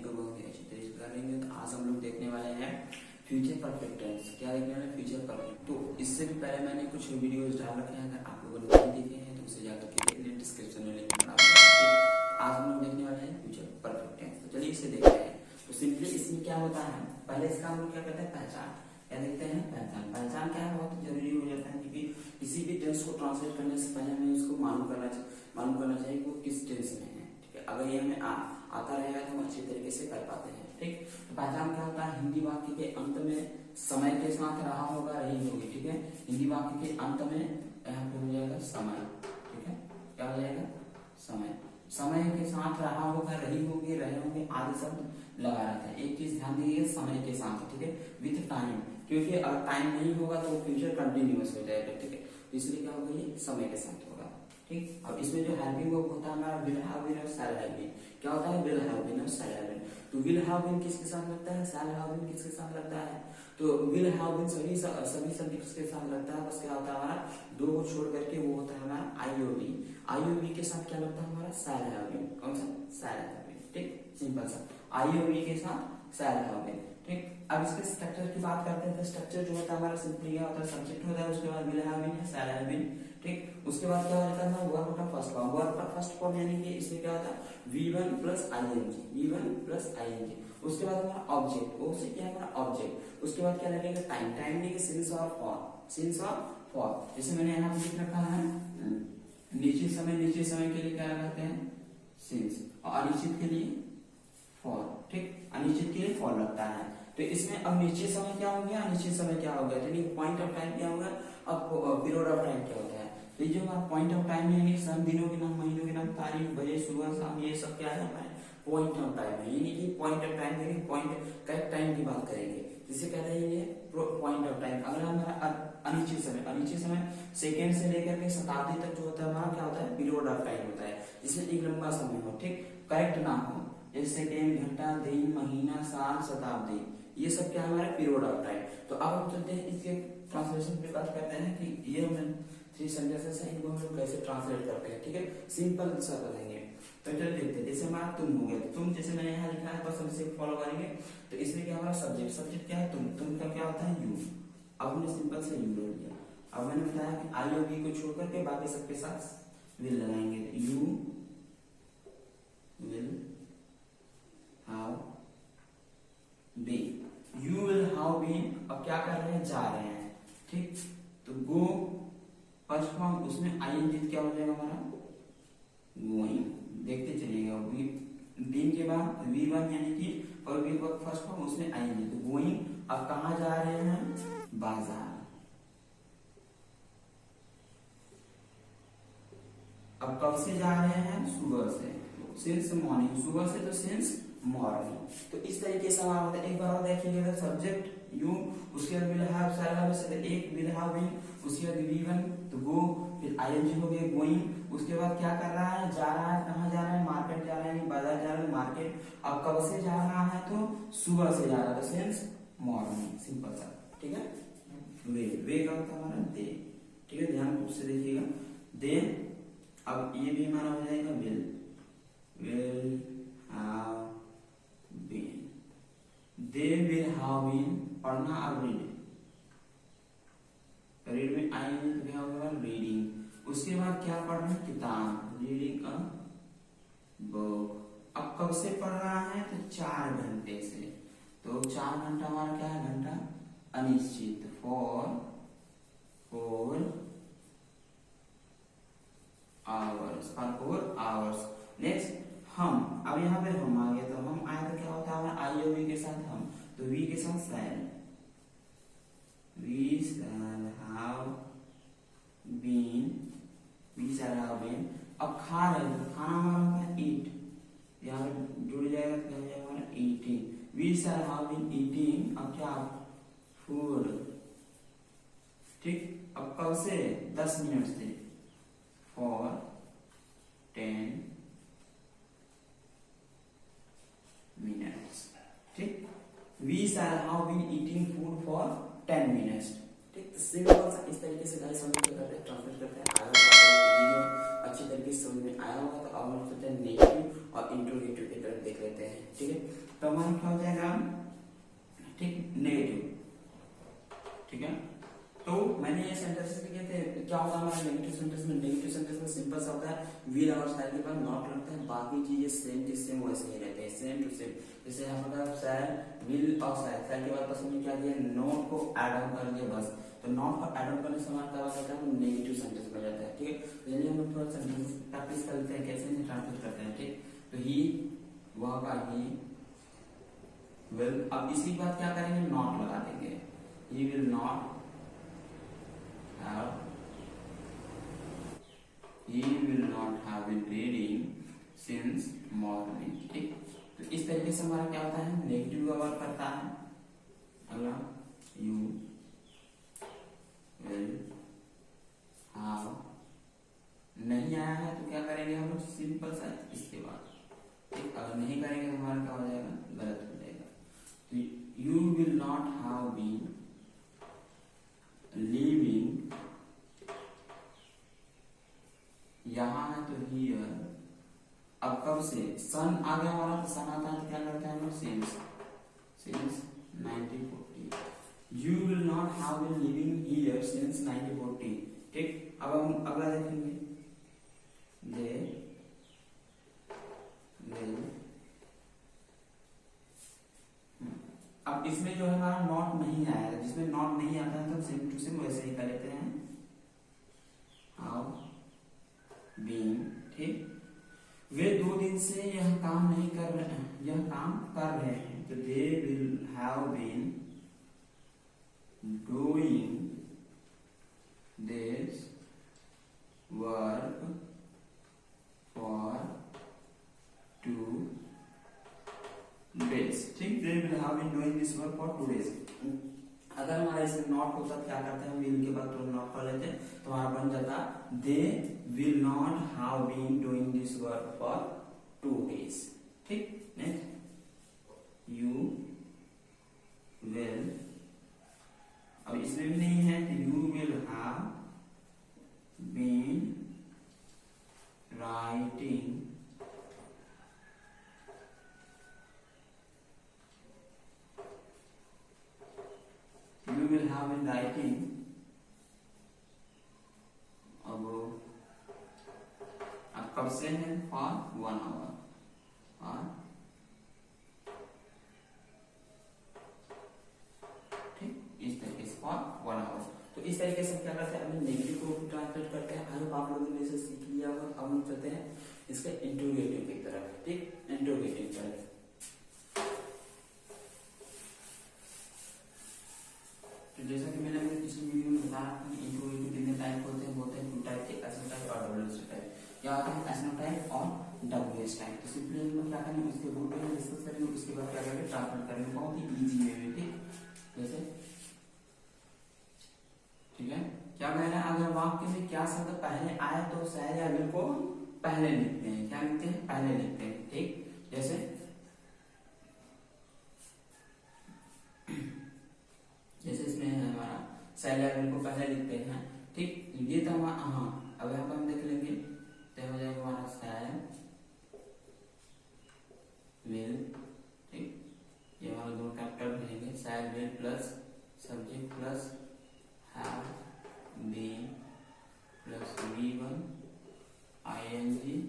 तैयारी को बहुत ही अच्छी तरीके से करेंगे। तो आज हम लोग देखने वाले हैं फ्यूचर परफेक्ट टेंस। क्या देखने वाले फ्यूचर परफेक्ट। तो इससे भी पहले मैंने कुछ वीडियोस डाल रखे हैं, अगर आप लोगों ने नहीं देखे हैं तो उसे जाकर के देख लें, डिस्क्रिप्शन में लिंक बना दूंगा। आज हम लोग देखने वाले हैं फ्यूचर परफेक्ट टेंस। तो चलिए इसे देखते हैं। तो सिंपली इसमें क्या होता है, पहले इसका हम लोग क्या करते हैं, पहचान। क्या देखते हैं, पहचान। पहचान क्या है, बहुत जरूरी हो जाता है, क्योंकि किसी भी टेंस को ट्रांसलेट करने से पहले हमें उसको मालूम करना चाहिए वो किस टेंस में है। ठीक है, अगर ये हमें आता रहेगा तो हम अच्छी तरीके से कर पाते हैं। ठीक, तो पहचान क्या होता है, हिंदी वाक्य के अंत में समय के साथ रहा होगा, रही होगी। ठीक है, हिंदी वाक्य के अंत में यहाँ पे हो जाएगा समय। ठीक है, क्या हो जाएगा, समय। समय के साथ रहा होगा, रही होगी, रहे होंगे आदि शब्द लगा रहता है। एक चीज ध्यान दीजिए, समय के साथ। ठीक है, विथ टाइम, क्योंकि अगर टाइम नहीं होगा तो फ्यूचर कंटिन्यूअस हो जाएगा। ठीक है, इसलिए क्या होगा, ये समय के साथ होगा। ठीक, अब इसमें जो हेल्पिंग वर्ब होता है हमारा विल हैव बीन और शैल हैव बीन। क्या होता है, विल हैव बीन और शैल हैव बीन। तो विल हैव बीन किसके साथ लगता है, शैल हैव बीन किसके साथ लगता है। तो विल हैव बीन सभी सब्जेक्ट्स के साथ लगता है। बस क्या होता है, हमारा दो को छोड़ करके वो होता है हमारा आईओवी। आईओवी के साथ क्या लगता है हमारा, शैल हैव बीन। कौन सा, शैल हैव बीन। ठीक, सिंपल सा, आईओवी के साथ शैल हैव बीन। ठीक, अब इसके स्ट्रक्चर की बात करते हैं। तो स्ट्रक्चर जो होता है हमारा सिंपली क्या होता है, सब्जेक्ट होता है, उसके बाद विल हैव बीन या शैल हैव बीन। ठीक, उसके बाद क्या होता है, वर्ब का फर्स्ट फॉर्म। वर्ब का फर्स्ट फॉर्म यानी कि इसमें क्या होता है, V1 plus ING, V1 plus ING. उसके बाद हमारा ऑब्जेक्ट, ओ से क्या है हमारा ऑब्जेक्ट। उसके बाद क्या लगेगा, टाइम। टाइम नहीं, सिंस और फॉर, सिंस और फॉर। जैसे मैंने यहाँ पे लिख रखा है, निश्चित समय, निश्चित समय के लिए क्या लगाते हैं, सिंस, और अनिश्चित के लिए फॉर। ठीक, अनिश्चित के लिए फॉर लगता है। तो इसमें अब निश्चित समय क्या हो गया, अनिश्चित समय क्या हो गया, यानी पॉइंट ऑफ टाइम क्या होगा, अब पीरियड ऑफ टाइम क्या होता है। तो ये जो हमारा पॉइंट ऑफ टाइम है, सन, दिनों के नाम, महीनों के नाम, तारीख, बजे, सुबह, शाम, ये सब क्या है हमारे पॉइंट ऑफ टाइम है। यानी कि पॉइंट ऑफ टाइम यानी पॉइंट करेक्ट टाइम की बात करेंगे, जिसे कहते हैं ये पॉइंट ऑफ टाइम। अगर हमारा अनिश्चित समय, अनिश्चित समय सेकेंड से लेकर के शताब्दी तक जो होता है हमारा क्या होता है, पीरियड ऑफ टाइम होता है, जिसमें एक लंबा समय हो। ठीक, करेक्ट ना हो, जैसे सेकेंड, घंटा, दिन, महीना, साल, शताब्दी, ये सब क्या है हमारा पीरियड ऑफ टाइम। तो अब हम चलते हैं इसके ट्रांसलेशन पे बात करते हैं कि ये हमें थ्री सेंटेंसेस है, इनको हम लोग कैसे ट्रांसलेट करते हैं। ठीक है, सिंपल सा करेंगे। तो चलिए देखते हैं। जैसे हमारा तुम हो गया, तो तुम जैसे मैंने यहाँ लिखा है, बस हम इसे फॉलो करेंगे। तो इसमें क्या हमारा सब्जेक्ट, सब्जेक्ट क्या है, तुम का क्या होता है, यू। अब हमने सिंपल से यू ले लिया। अब मैंने बताया कि आई और वी को छोड़ करके बाकी सबके साथ विल लगाएंगे। You will have been, you will have been. अब क्या कर रहे हैं, जा रहे हैं। ठीक, तो गो फर्स्ट फॉर्म, उसमें आईएनजी क्या हो जाएगा हमारा, गोइंग। देखते चलिएगा, बीन के बाद V1 यानी कि और वी फर्स्ट फॉर्म, उसमें आईएनजी, तो गोइंग। अब कहाँ जा रहे हैं, बाजार। अब कब से जा रहे हैं, सुबह से, सिंस मॉर्निंग, सुबह से तो सिंस मॉर्निंग। तो इस तरीके से हमारा होता है। एक बार और देखिएगा, सब्जेक्ट यू, उसके बाद विल हैव, शैल हैव से एक विल हैव बीन, उसके बाद V1 तो गो, फिर आईएनजी हो गया गोइंग। उसके बाद क्या कर रहा है, जा रहा है, कहाँ जा रहा है, मार्केट जा रहा है, बाजार जा रहा है, मार्केट। अब कब से जा रहा है, तो सुबह से जा रहा है, तो सिंस मॉर्निंग, सिंपल सा। ठीक है, वे का होता है हमारा दे। ठीक है, ध्यान से देखिएगा, दे। अब ये भी हमारा हो जाएगा will have been, they will have been. पढ़ना, अब रीड, रीड में आएंगे तो क्या होगा, रीडिंग। उसके बाद क्या पढ़ रहे हैं, किताब, रीडिंग अ बुक। अब कब से पढ़ रहा है, तो 4 घंटे से। तो 4 घंटा हमारा क्या है, घंटा अनिश्चित, फोर आवर्स। नेक्स्ट हम, अब यहाँ पे हम आ गए, तो हम आए तो क्या होता है, आई और वी के साथ हम, तो वी के साथ shall, we shall have been, we shall have been. अब खा रहे हैं, तो खाना हमारा होता है ईट, यहाँ पे जुड़ जाएगा तो क्या हो जाएगा हमारा eating, we shall have been eating. अब क्या, फूड। ठीक, अब कब से, 10 मिनट से, फॉर 10 मिनट्स। ठीक, we shall have been eating food for 10 minutes. ठीक, तो सिंपल सा इस तरीके से गाइस हम लोग करते हैं, ट्रांसलेट करते हैं। अगर वीडियो अच्छी तरीके से समझ में आया होगा तो अब हम सोचते हैं नेगेटिव और इंट्रोगेटिव की तरफ देख लेते हैं। ठीक है, तो हमारा क्या हो जाएगा, ठीक, नेगेटिव। ठीक है, तो मैंने ये सेंटेंसेस लिखे थे, क्या होगा हमारा नेगेटिव सेंटेंस में, नेगेटिव सेंटेंस में सिंपल सा होता है विल और शैल के बाद नॉट लगता है, बाकी चीजें सेम टू सेम वैसे ही रहते हैं, सेम टू सेम। जैसे यहाँ पर शैल, विल और शैल, शैल के बाद बस हमने क्या किया, नॉट को ऐड ऑन कर दिया बस, तो नॉट को ऐड ऑन करने से हमारा क्या हो जाता है, नेगेटिव सेंटेंस बन जाता है। ठीक है, तो चलिए हम थोड़ा सेंटेंस प्रैक्टिस करते हैं कैसे ट्रांसलेट करते हैं। ठीक, तो ही, वह का ही, विल, अब इसी के बाद क्या करेंगे, नॉट लगा देंगे, he will not have, he will not have been reading since morning। ठीक, तो इस तरीके से हमारा क्या होता है, नेगेटिव का वर्क करता है। अगला, you will have, नहीं आया है तो क्या करेंगे हम लोग, सिंपल सा इसके बाद, ठीक, अगर नहीं करेंगे तो हमारा क्या हो जाएगा, गलत हो जाएगा। तो you will not have been living, यहां है तो हियर, अब कब से, सन आ गया हमारा, तो सन आता है तो क्या करते हैं हम लोग, since 1940। You will not have been living here since 1940। ठीक, अब हम अगला देखेंगे, दे विल, अब इसमें जो है हमारा नॉट नहीं आएगा, जिसमें नॉट नहीं आता है तो सेम टू सेम वैसे ही कर लेते हैं, हाउ बीन। ठीक, वे 2 दिन से यह काम नहीं कर रहे हैं, यह काम कर रहे हैं, तो they will have been doing this work for 2 days। ठीक, they will have been doing this work for 2 days। अगर हमारा इसमें नॉट होता तो क्या करते हैं, विल के बाद तो नॉट कर लेते हैं, तो हमारा बन जाता they will not have been doing this work for 2 days। ठीक, नेक्स्ट, यू विल, अब इसमें भी नहीं है तो you will have been writing you will have been writing about, अब कब से है, for 1 hour, और ठीक, इस तरीके से for 1 hour। तो इस तरीके से क्या करते हैं, अपने नेगेटिव को ट्रांसलेट करते हैं। आई होप आप लोगों ने इसे सीख लिया होगा। अब हम चलते हैं इसके इंट्रोगेटिव की तरफ। ठीक, इंट्रोगेटिव की तरफ, जैसा कि मैंने अपने पिछले वीडियो में बताया कि इंट्रोगेटिव कितने टाइप होते हैं, 2 टाइप के, एसनो टाइप और डब्ल्यूएस टाइप। क्या होता है एसनो टाइप और डब्ल्यूएस टाइप। तो सिंपली हम लोग क्या करेंगे, उसके रूट में डिस्कस करेंगे, उसके बाद क्या करेंगे, ट्रांसलेट करेंगे बहुत ही इजी वे में। ठीक, जैसे ठीक है, क्या कह रहा है, अगर वाक्य में क्या शब्द पहले आए तो शहर या विल को पहले लिखते हैं। क्या लिखते हैं, पहले लिखते हैं। ठीक, जैसे इसमें है हमारा शैल या विल को पहले लिखते हैं। ठीक, ये तो हमारा, हाँ, अब यहाँ पर हम देख लेंगे तो हो जाएगा हमारा शैल विल। ठीक, ये हमारा 2 कैपिटल रहेंगे, shall will plus subject plus have been plus V1 ing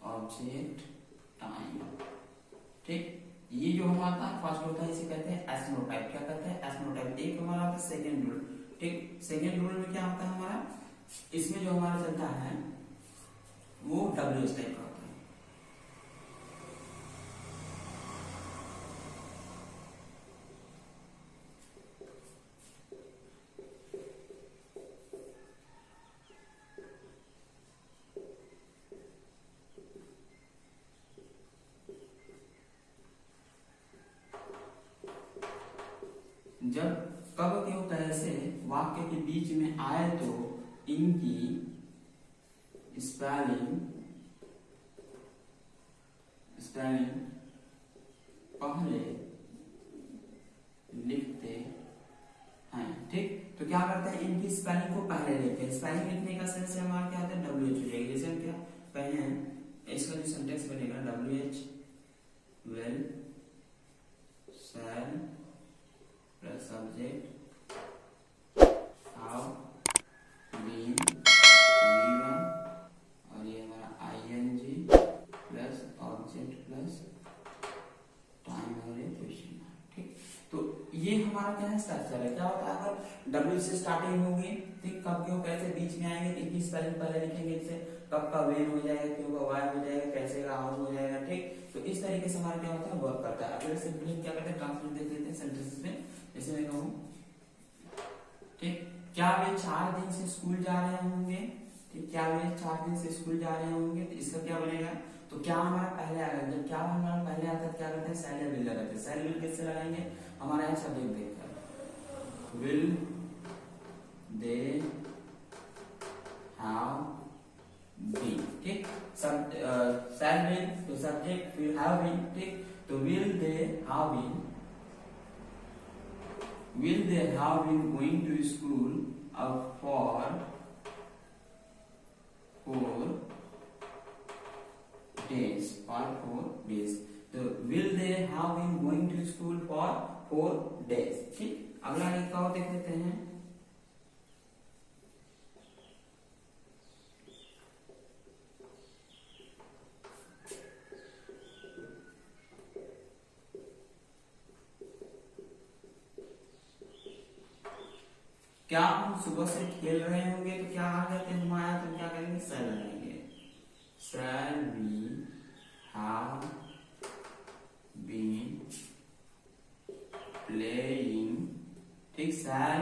object time. ठीक, ये जो हमारा फर्स्ट होता है इसे कहते हैं एसनो टाइप। क्या कहते हैं, एसनो टाइप। एक हमारा होता है सेकेंड रूल। ठीक, सेकेंड रूल में क्या होता है हमारा, इसमें जो हमारा चलता है वो डब्ल्यूएस टाइप का होता है। जब कब क्या होता है, ऐसे वाक्य के बीच में आए तो इनकी स्पेलिंग पहले लिखते हैं। ठीक, तो क्या करते हैं, इनकी स्पेलिंग को पहले लिखते हैं। स्पेलिंग लिखने का सेंस हमारा क्या होता है, डब्ल्यूएच हो जाएगी। जैसे हम क्या पहले हैं, इसका जो सेंटेंस बनेगा, WH will shall plus subject how been V1 और ये हमारा ING plus object plus time और ये क्वेश्चन मार्क। ठीक, तो ये हमारा क्या है स्ट्रक्चर है। क्या होता है अगर W से स्टार्टिंग होगी, ठीक, कब क्यों कैसे बीच में आएंगे, इतनी स्पेलिंग पहले लिखेंगे, जैसे कब का वेन हो जाएगा, क्यों का वाई हो जाएगा, कैसे का हाउ हो जाएगा। ठीक, तो इस तरीके से हमारा क्या होता है वर्क करता है। अगर सिंपली क्या करते हैं ट्रांसलेट देख लेते हैं सेंटेंसेस में। जैसे मैं कहूँ, ठीक, क्या वे 4 दिन से स्कूल जा रहे होंगे, ठीक, क्या वे 4 दिन से स्कूल जा रहे होंगे, तो इसका क्या बनेगा, तो क्या हमारा पहले आएगा, जब क्या हमारा पहले आता है क्या करते हैं शैल या विल लगाते हैं। शैल विल कैसे लगाएंगे, हमारा यहाँ सब्जेक्ट देखकर विल दे हैव बीन, ठीक, सब शैल विल तो सब्जेक्ट विल हैव बीन, ठीक, तो will they have been, will they have been going to school for 4 days, for 4 days, तो will they have been going to school for 4 days। ठीक, अगला एक और देख लेते हैं। क्या हम सुबह से खेल रहे होंगे, तो क्या आ जाते हैं, हम आया तो क्या करेंगे शैल लगाएंगे। Shall we have been playing, ठीक, shall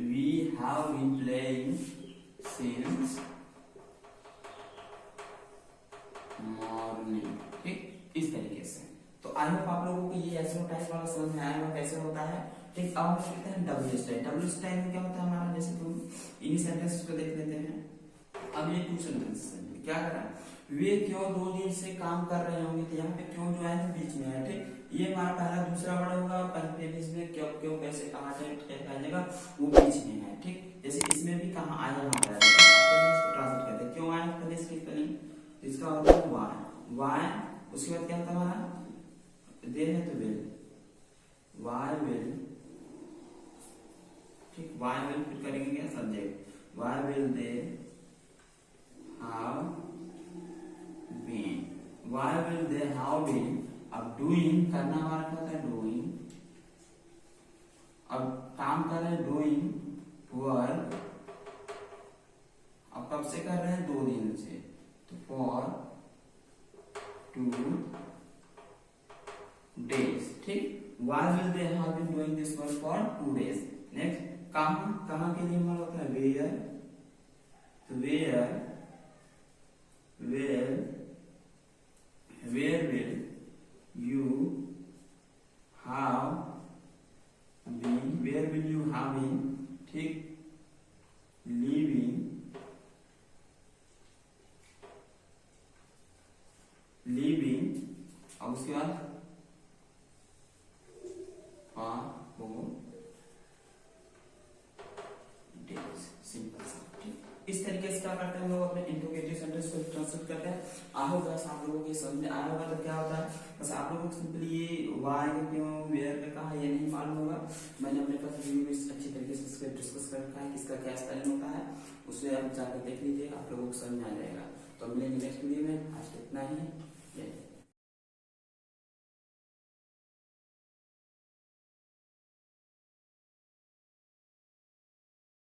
we have been playing since morning. ठीक, इस तरीके से। तो आई होप आप लोगों को ये ऐसे टाइप वाला समझ में आया कैसे होता है। ठीक, अब हम देखते हैं डब्ल्यू स्टाइल। डब्ल्यू स्टाइल में क्या होता है हमारा, जैसे तुम इन्हीं सेंटेंस को देख लेते हैं। अब ये 2 सेंटेंस है, क्या कर रहा है, वे क्यों 2 दिन से काम कर रहे होंगे, तो यहाँ पे क्यों जो है बीच में है। ठीक, ये हमारा पहला दूसरा वर्ड होगा, पहले में क्यों क्यों कैसे कहाँ जाएगा वो बीच में है। ठीक, जैसे इसमें भी कहाँ आया यहाँ पर इसको ट्रांसलेट करते हैं, क्यों आया पहले इसकी स्पेलिंग, इसका होता है वाई, वाई, उसके बाद क्या होता है हमारा दे है तो विल, वाई विल, ठीक, वाई विल फिर करेंगे क्या subject, why will they have been, why will they have been. अब डूइंग करना हमारा क्या होता है डूइंग, अब काम कर रहे हैं डूइंग वर्क, अब कब से कर रहे हैं 2 दिन से, तो फॉर 2 days। ठीक, why will they have been doing this work for 2 days। Next, कहाँ के लिए हमारा होता है where, तो where will you have been, where will you have been, ठीक, living अब उसके बाद सिंपल सा। इस तरीके से क्या करते हैं हम लोग अपने इंट्रोगेटिव सेंटेंस को ट्रांसलेट करते हैं। आई होप बस आप लोगों को समझ में आया होगा। तो क्या होता है बस आप लोगों को सिंपली ये व्हाई क्यों वेयर पे कहा ये नहीं मालूम होगा, मैंने अपने पास वीडियो में अच्छी तरीके से डिस्कस कर रखा है कि इसका क्या स्पेलिंग होता है, उसे आप जाकर देख लीजिए, आप लोगों को समझ आ जाएगा। तो मिलेंगे नेक्स्ट वीडियो में, आज इतना ही।